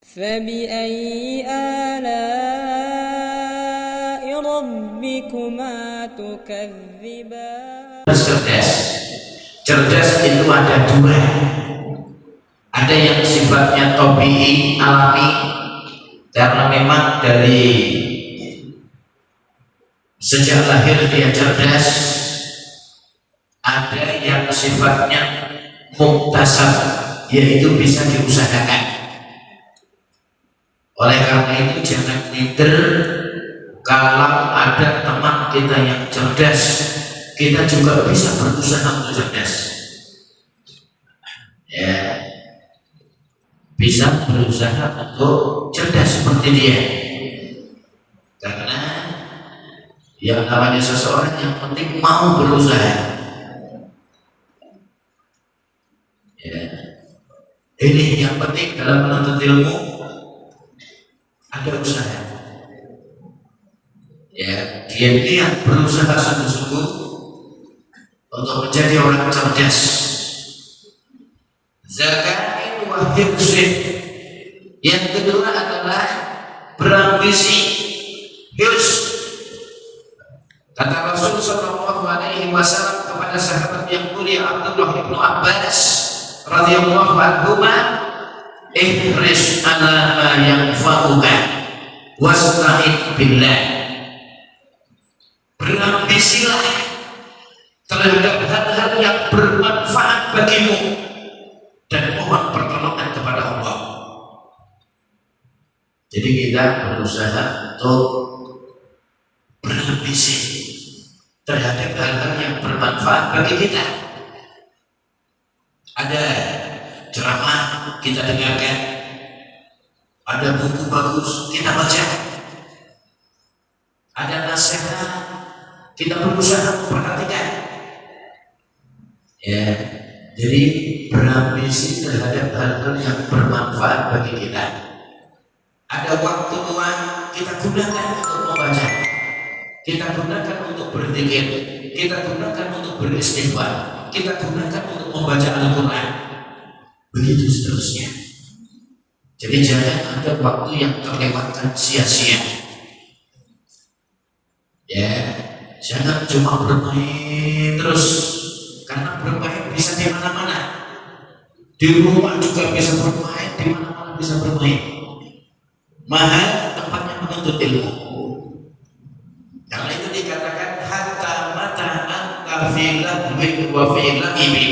فبأي آلاء ربكما تكذبان. Cerdas itu ada dua. Ada yang sifatnya tabii, alami, karena memang dari sejak lahir dia cerdas. Ada yang sifatnya muktasab, yaitu bisa diusahakan. Oleh karena itu jangan minder kalau ada teman kita yang cerdas, kita juga bisa berusaha untuk cerdas. Ya, bisa berusaha untuk cerdas seperti dia. Karena yang namanya seseorang yang penting mau berusaha. Ya, ini yang penting dalam menuntut ilmu, ada usaha. Ya, dia niat berusaha sungguh-sungguh untuk menjadi orang cerdas. Zakain wa hirsin. Yang kedua adalah berambisi, hirs. Kata Rasul sallallahu alaihi wasallam kepada sahabat yang mulia Abdullah bin Abbas radhiyallahu anhuma, ihris ala ma yanfa'uka wasta'in billah. Berambisilah terhadap hal-hal yang bermanfaat bagimu dan mohon pertolongan kepada Allah. Jadi kita berusaha untuk berambisi terhadap hal-hal yang bermanfaat bagi kita. Ada ceramah kita dengarkan, ada buku bagus kita baca, ada nasihat kita berusaha memperhatikan. Ya, jadi berambisi terhadap hal-hal yang bermanfaat bagi kita. Ada waktu luang kita gunakan untuk membaca, kita gunakan untuk berzikir, kita gunakan untuk beristighfar, kita gunakan untuk membaca Al-Quran. Begitu seterusnya. Jadi jangan ada waktu yang terlewatkan sia-sia. Ya, jangan cuma bermain terus, karena bermain bisa di mana-mana. Di rumah juga bisa bermain, di mana-mana bisa bermain. Mahal tempatnya menuntut ilmu. Karena itu dikatakan hatta mata anta fi lahwin wa fi la'ibin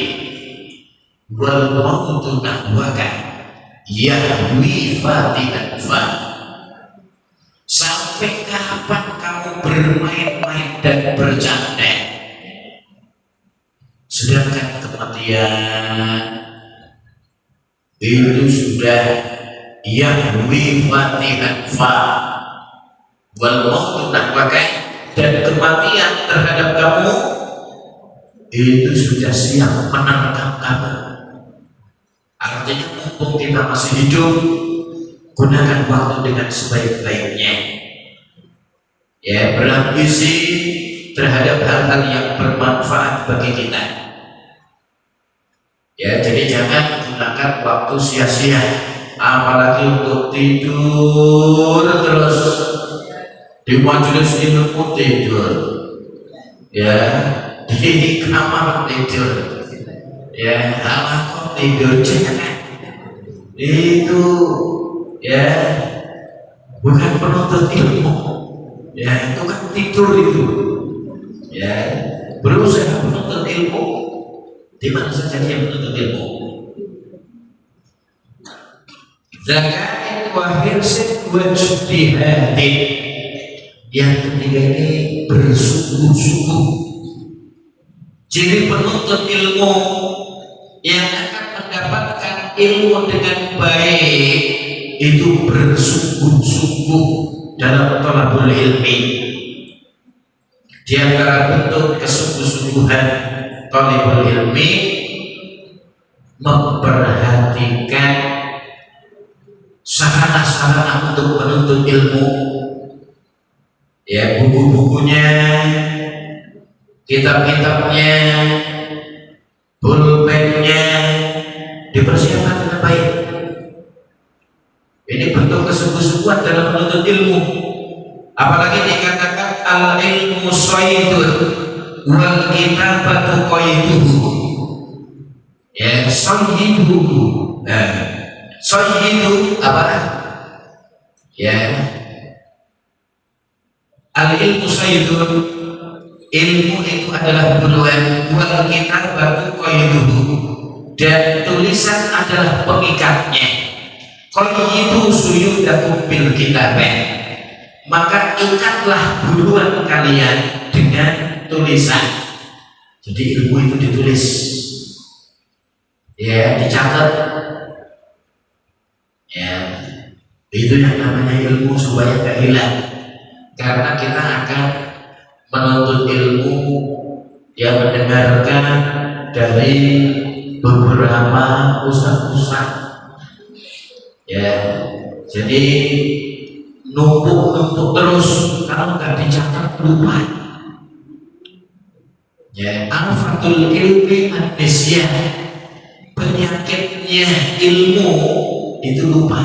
wal mautu nahwaka yahwi fatihan fa. Sampai kapan kamu bermain-main dan bercanda, sedangkan kematian itu sudah yahwi fatihan fa wal mautu nahwaka, dan kematian terhadap kamu itu sudah siap menerkam kamu. Artinya mumpung kita masih hidup, gunakan waktu dengan sebaik-baiknya. Ya, berambisi terhadap hal-hal yang bermanfaat bagi kita. Ya, jadi jangan gunakan waktu sia-sia, apalagi untuk tidur terus. Di majelis ilmu tidur, ya, di kamar tidur, ya, halaqah tidur, jangan. Itu, ya, bukan penuntut ilmu, ya, itu kan tidur itu, ya. Berusaha menuntut ilmu di mana saja dia menuntut ilmu. Zakain wa hirsin wa ijtihadin. Yang ketiga ini bersungguh-sungguh. Jadi penuntut ilmu yang akan mendapatkan ilmu dengan baik itu bersungguh-sungguh dalam thalabul ilmi. Di antara bentuk kesungguh-sungguhan thalabul ilmi, memperhatikan sarana-sarana untuk menuntut ilmu. Ya, buku-bukunya, kitab-kitabnya, pulpennya dipersiapkan dengan baik. Ini bentuk kesungguh-sungguhan dalam menuntut ilmu. Apalagi dikatakan al ilmu sayyidun wal kitabatu qayduhu. Ya, sayyiduhu. Sayyidu apa? Ya. Al ilmu sayyidun, ilmu itu adalah buruan, wal kitabatu qayduhu, dan tulisan adalah pengikatnya. Qayyidu suyudakum bil kitabah, maka ikatlah buruan kalian dengan tulisan. Jadi ilmu itu ditulis, ya, dicatat, ya, itu yang namanya ilmu supaya tidak hilang. Karena kita akan menuntut ilmu yang mendengarkan dari beberapa ustaz-ustaz. Ya, jadi numpuk terus, kalau nggak dicatat lupa. Ya, al-fatul ilmi an-nisyan, penyakitnya ilmu itu lupa.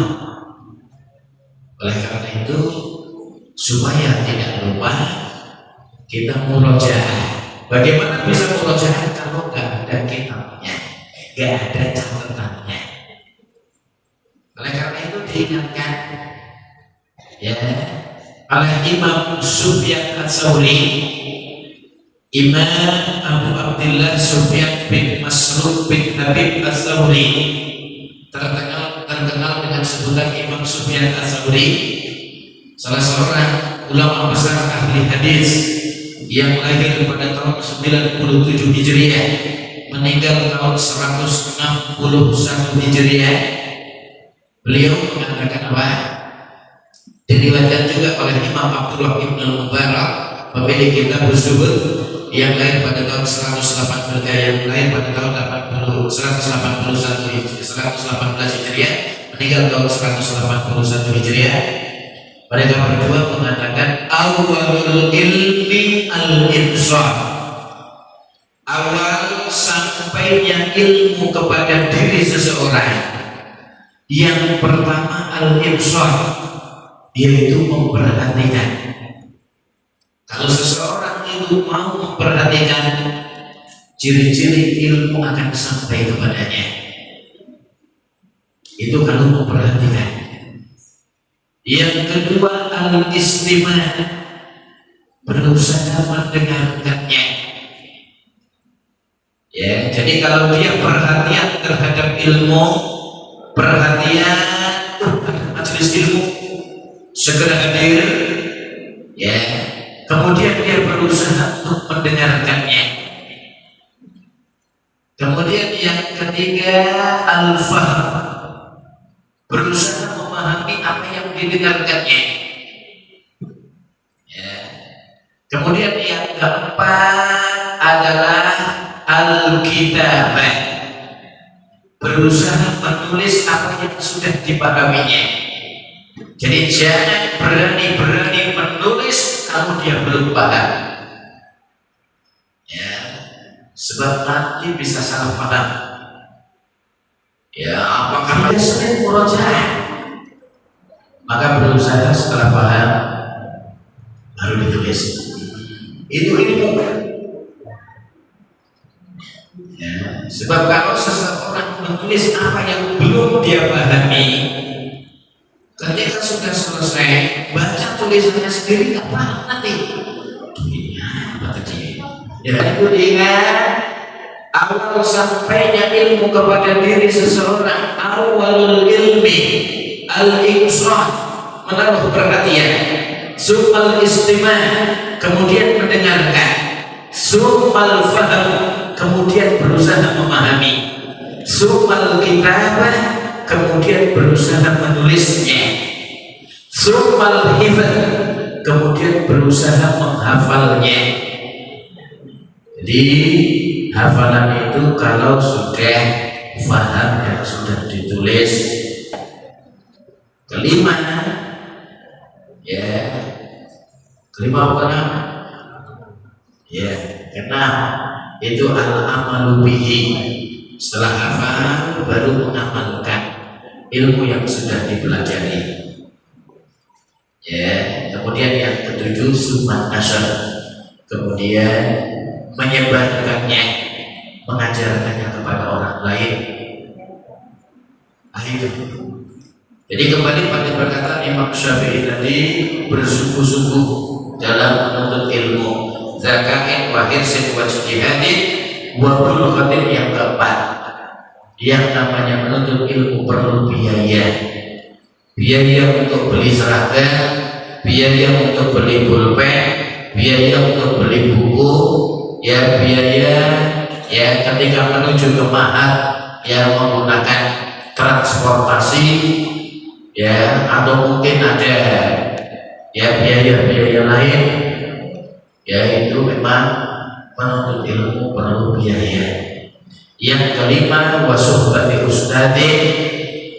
Oleh karena itu, supaya tidak lupa, kita murojaah. Bagaimana bisa murojaah kalau nggak ada kitabnya, nggak ada catatannya? Oleh karena itu diingatkan, ya, oleh Imam Sufyan Ats-Tsauri, Imam Abu Abdullah Sufyan bin Masruq bin Habib Ats-Tsauri, terkenal dengan sebutan Imam Sufyan Ats-Tsauri, salah seorang ulama besar ahli hadis yang lahir pada tahun 97 Hijriah, meninggal tahun 161 Hijriah. Beliau mengatakan apa? Diriwayatkan juga oleh Imam Abdullah bin Mubarak, pemilik kitab Zuhud, yang lahir pada tahun 118 Hijriah, meninggal tahun 181 Hijriah. Mereka berdua mengatakan awalul ilmi al-insaf, awal sampainya ilmu kepada diri seseorang yang pertama al-insaf, yaitu memperhatikan. Kalau seseorang itu mau memperhatikan, ciri-ciri ilmu akan sampai kepadanya. Itu kalau memperhatikan. Yang kedua al-istimah, berusaha mendengarkannya. Ya, jadi kalau dia perhatian terhadap ilmu, perhatian majelis ilmu, segera hadir, ya, kemudian dia berusaha untuk mendengarkannya. Kemudian yang ketiga al-fahm, berusaha memahami apa yang didengarkannya, ya. Kemudian yang keempat adalah al-kitabah, berusaha menulis apa yang sudah dipahaminya. Jadi jangan berani-berani menulis kalau dia belum paham, ya, sebab nanti bisa salah paham. Ya, apakah dia sering murojaah? Maka berusaha setelah paham baru ditulis. Itu ilmu. Ya, sebab kalau seseorang menulis apa yang belum dia pahami, ketika sudah selesai baca tulisannya sendiri nggak paham nanti. Ini apa tadi? Ya, itu diingat, awal sampainya ilmu kepada diri seseorang, awalul ilmi al-insaf, menaruh perhatian, sumal istimah, kemudian mendengarkan, sumal faham, kemudian berusaha memahami, sumal kitabah, kemudian berusaha menulisnya, sumal hifz, kemudian berusaha menghafalnya. Jadi hafalan itu kalau sudah faham dan sudah ditulis. Kelima, ya, kelima apa? Ya, keenam itu al-amalu bihi. Setelah hafal baru mengamalkan. ilmu yang sudah dipelajari. Ya, kemudian yang ketujuh sunnah nasyr, kemudian menyebarkannya, mengajarkannya kepada orang lain. Itu. Jadi kembali pada perkataan Imam Syafi'i tadi, bersungguh-sungguh dalam menuntut ilmu, zakain wa hirsin wa ijtihadin wa bulghatin. Yang keempat, yang namanya menuntut ilmu perlu biaya. Biaya untuk beli seragam, biaya untuk beli pulpen, biaya untuk beli buku, ya biaya ya ketika menuju ke ma'had yang menggunakan transportasi, ya atau mungkin ada ya biaya-biaya lain, ya itu memang menuntut ilmu perlu biaya. Yang kelima, wasuhbati ustadi,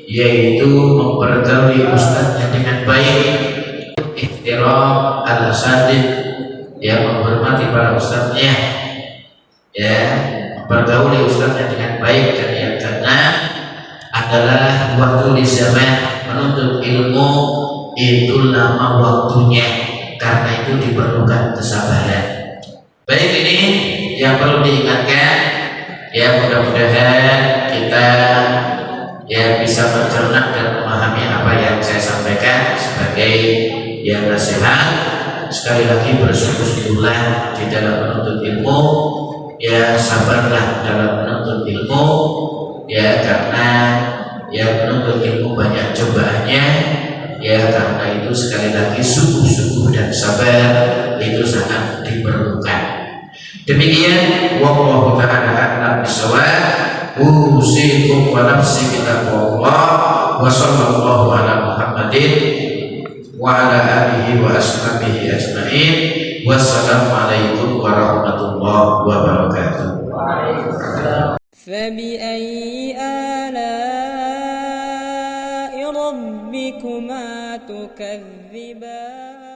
yaitu mempergauli ustadznya dengan baik, ihtiram al-asatid, ya menghormati para ustadznya, ya mempergauli ustadznya dengan baik. Dan yang keenam adalah waktu di zaman menuntut ilmu itu lama waktunya, karena itu diperlukan kesabaran. Baik, ini yang perlu diingatkan, ya mudah-mudahan kita ya bisa mencerna dan memahami apa yang saya sampaikan sebagai ya nasihat. Sekali lagi bersungguh-sungguhlah di dalam menuntut ilmu, ya sabarlah dalam menuntut ilmu, ya karena ya menuntut ilmu banyak cobaannya, ya karena itu sekali lagi sungguh-sungguh dan sabar itu sangat diperlukan. Demikian, wallahu ta'ala a'lam bishawab. Usikum wa nafsi bitaqwallah wa sallallahu ala Muhammadin wa ala alihi wa ashabihi ajma'in. Wassalamualaikum warahmatullahi wabarakatuh. فبأي آلاء ربكما تكذبان